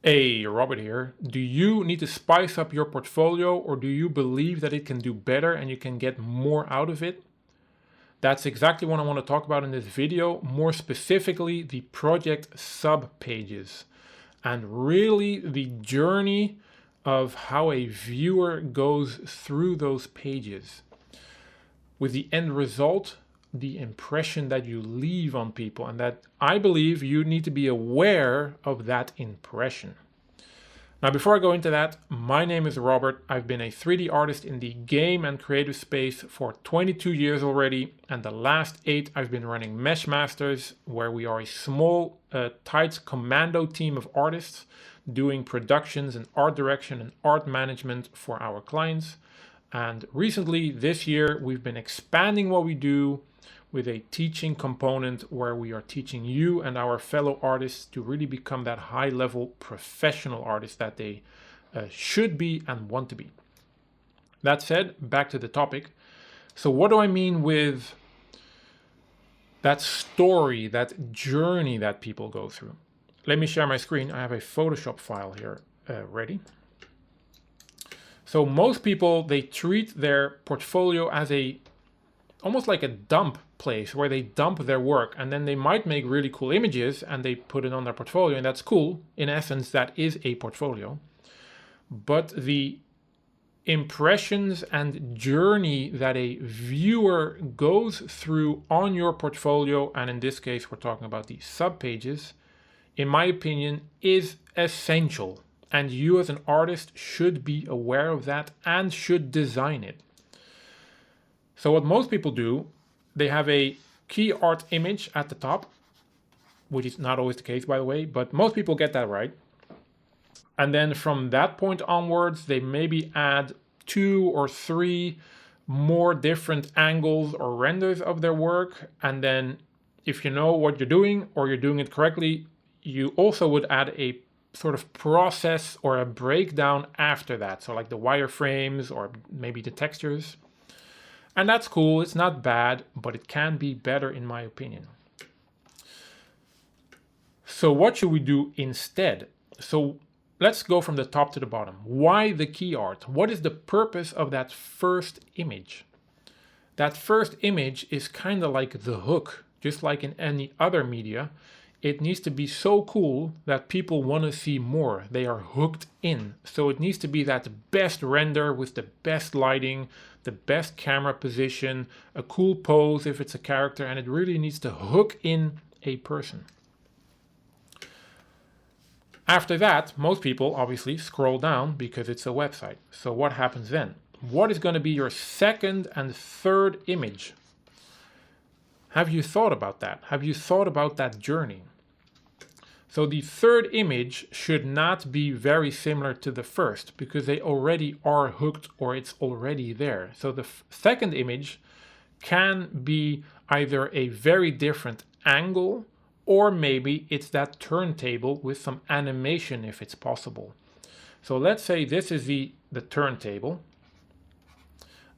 Hey, Robert here. Do you need to spice up your portfolio, or do you believe that it can do better and you can get more out of it? That's exactly what I want to talk about in this video, more specifically the project sub-pages and really the journey of how a viewer goes through those pages, with the end result, the impression that you leave on people, and that I believe you need to be aware of that impression. Now, before I go into that, my name is Robert. I've been a 3D artist in the game and creative space for 22 years already, and the last 8 I've been running Mesh Masters, where we are a small, tight commando team of artists doing productions and art direction and art management for our clients. And recently, this year, we've been expanding what we do with a teaching component where we are teaching you and our fellow artists to really become that high-level professional artist that they should be and want to be. That said, back to the topic. So what do I mean with that story, that journey that people go through? Let me share my screen. I have a Photoshop file here ready. So most people, they treat their portfolio as almost like a dump place where they dump their work, and then they might make really cool images and they put it on their portfolio, and that's cool. In essence, that is a portfolio. But the impressions and journey that a viewer goes through on your portfolio, and in this case we're talking about the subpages, in my opinion, is essential. And you as an artist should be aware of that and should design it. So what most people do, they have a key art image at the top, which is not always the case, by the way, but most people get that right. And then from that point onwards, they maybe add 2 or 3 more different angles or renders of their work. And then if you know what you're doing or you're doing it correctly, you also would add a sort of process or a breakdown after that. So like the wireframes or maybe the textures. And that's cool, it's not bad, but it can be better in my opinion. So what should we do instead? So let's go from the top to the bottom. Why the key art? What is the purpose of that first image? That first image is kind of like the hook, just like in any other media. It needs to be so cool that people want to see more. They are hooked in. So it needs to be that best render with the best lighting, the best camera position, a cool pose if it's a character, and it really needs to hook in a person. After that, most people obviously scroll down because it's a website. So what happens then? What is going to be your second and third image? Have you thought about that? Have you thought about that journey? So the third image should not be very similar to the first because they already are hooked or it's already there. So the second image can be either a very different angle or maybe it's that turntable with some animation if it's possible. So let's say this is the turntable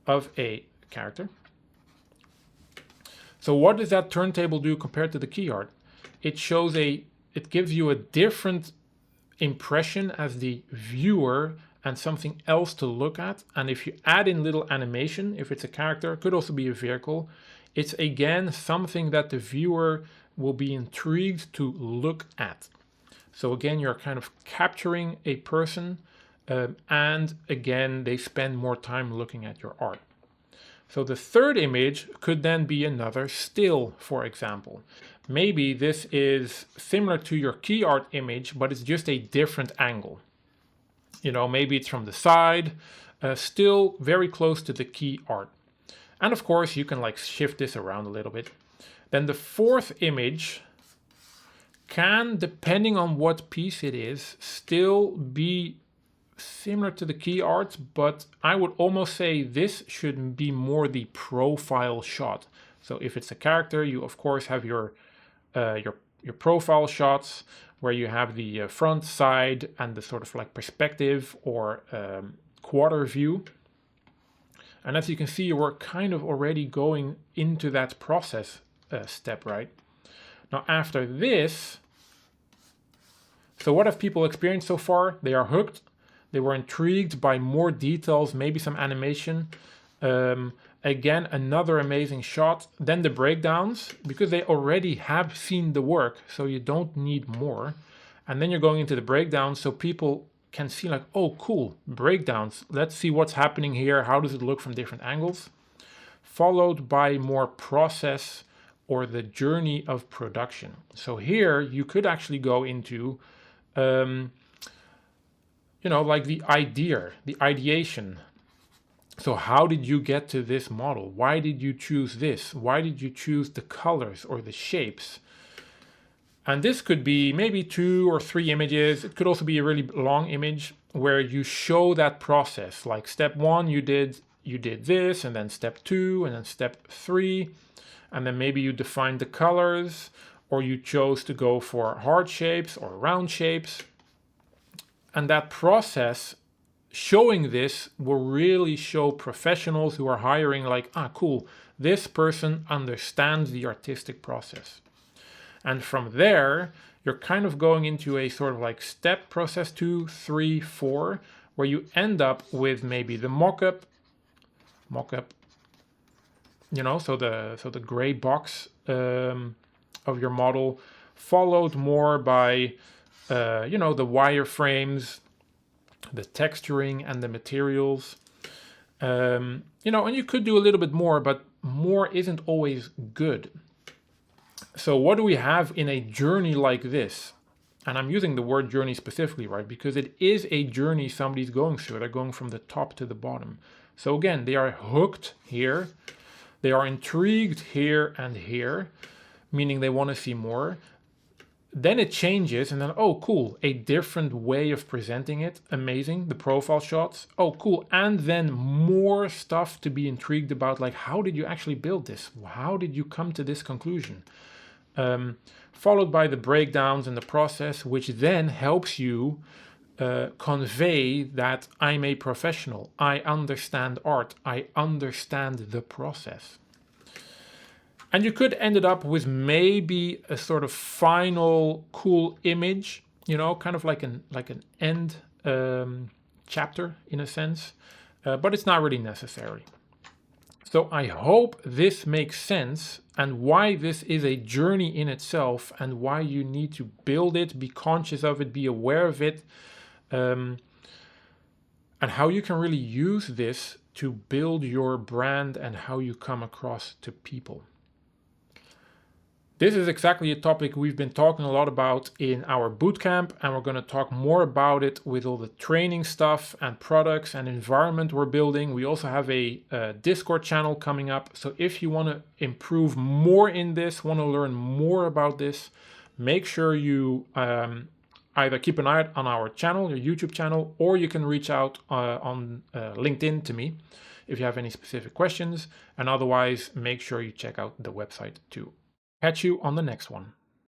of a character. So what does that turntable do compared to the key art? It gives you a different impression as the viewer and something else to look at. And if you add in little animation, if it's a character, it could also be a vehicle, it's again something that the viewer will be intrigued to look at. So again, you're kind of capturing a person, and again, they spend more time looking at your art. So the third image could then be another still, for example. Maybe this is similar to your key art image, but it's just a different angle. You know, maybe it's from the side, still very close to the key art. And of course, you can like shift this around a little bit. Then the fourth image can, depending on what piece it is, still be similar to the key art, but I would almost say this should be more the profile shot. So if it's a character, you of course have your profile shots where you have the front, side, and the sort of like perspective or quarter view. And as you can see, we're kind of already going into that process step, right? Now after this, So what have people experienced so far? They are hooked. They were intrigued by more details, maybe some animation. Again, another amazing shot. Then the breakdowns, because they already have seen the work, so you don't need more. And then you're going into the breakdowns so people can see like, oh, cool, breakdowns. Let's see what's happening here. How does it look from different angles? Followed by more process or the journey of production. So here you could actually go into, you know, like the idea, the ideation. So how did you get to this model? Why did you choose this? Why did you choose the colors or the shapes? And this could be maybe 2 or 3 images. It could also be a really long image where you show that process. Like step 1, you did this, and then step 2, and then step 3. And then maybe you defined the colors, or you chose to go for hard shapes or round shapes. And that process, showing this, will really show professionals who are hiring like, ah, cool, this person understands the artistic process. And from there, you're kind of going into a sort of like step process 2, 3, 4, where you end up with maybe the mock-up, you know, so the gray box of your model, followed more by, you know, the wireframes, the texturing and the materials. You know, and you could do a little bit more, but more isn't always good. So what do we have in a journey like this? And I'm using the word journey specifically, right? Because it is a journey somebody's going through. They're going from the top to the bottom. So again, they are hooked here. They are intrigued here and here, meaning they want to see more. Then it changes and then, oh, cool, a different way of presenting it. Amazing, the profile shots. Oh, cool. And then more stuff to be intrigued about, like how did you actually build this? How did you come to this conclusion? Followed by the breakdowns and the process, which then helps you convey that I'm a professional. I understand art. I understand the process. And you could end it up with maybe a sort of final cool image, you know, kind of like an end chapter in a sense, but it's not really necessary. So I hope this makes sense and why this is a journey in itself and why you need to build it, be conscious of it, be aware of it, and how you can really use this to build your brand and how you come across to people. This is exactly a topic we've been talking a lot about in our bootcamp, and we're going to talk more about it with all the training stuff and products and environment we're building. We also have a Discord channel coming up. So if you want to improve more in this, want to learn more about this, make sure you either keep an eye out on our channel, your YouTube channel, or you can reach out on LinkedIn to me if you have any specific questions. And otherwise, make sure you check out the website too. Catch you on the next one.